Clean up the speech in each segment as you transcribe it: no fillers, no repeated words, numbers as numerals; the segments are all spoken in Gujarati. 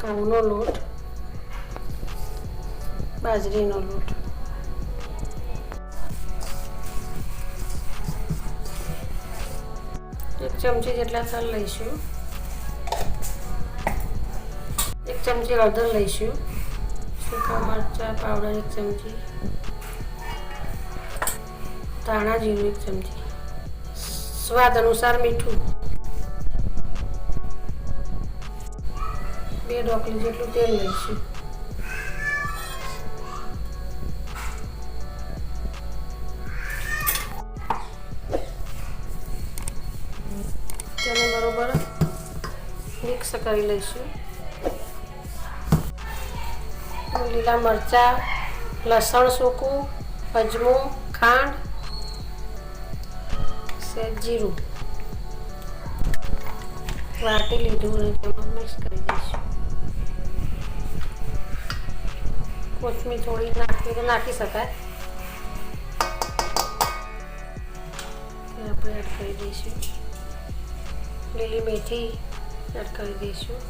ઘઉંનો લોટ, બાજરીનો લોટ, એક ચમચી જેટલા તલ લઈશું, એક ચમચી હળદર લઈશું, સૂકા મરચાં પાવડર 1 ચમચી, ધાણા જીરું 1 ચમચી, સ્વાદ અનુસાર મીઠું, 2 ઢોકળી જેટલું તેલ લઈશું, તેને બરોબર મિક્સ કરી લઈશું. લીલા મરચાં, લસણ સૂકું, અજમો, ખાંડ, સહેજ જીરું વાટી લીધું અને તેમાં મિક્સ કરી દઈશું. કોથમીર થોડી નાખવી તો નાખી શકાય, તે આપણે એડ કરી દઈશું. લીલી મેથી એડ કરી દઈશું.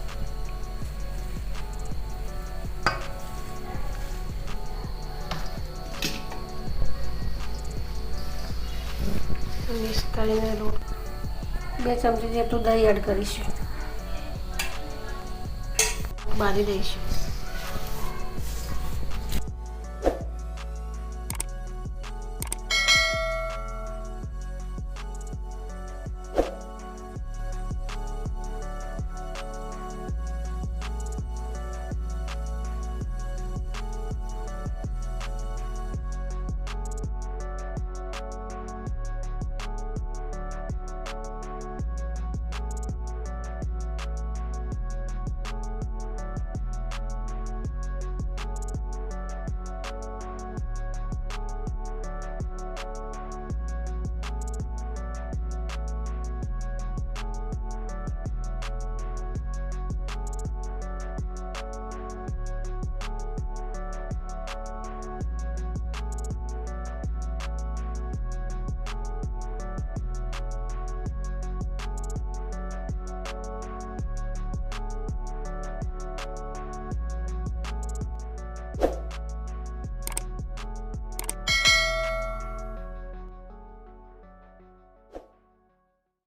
મિક્સ કરીને લોટ 2 ચમચી જેટલું દહીં એડ કરીશું, બાંધી દઈશું.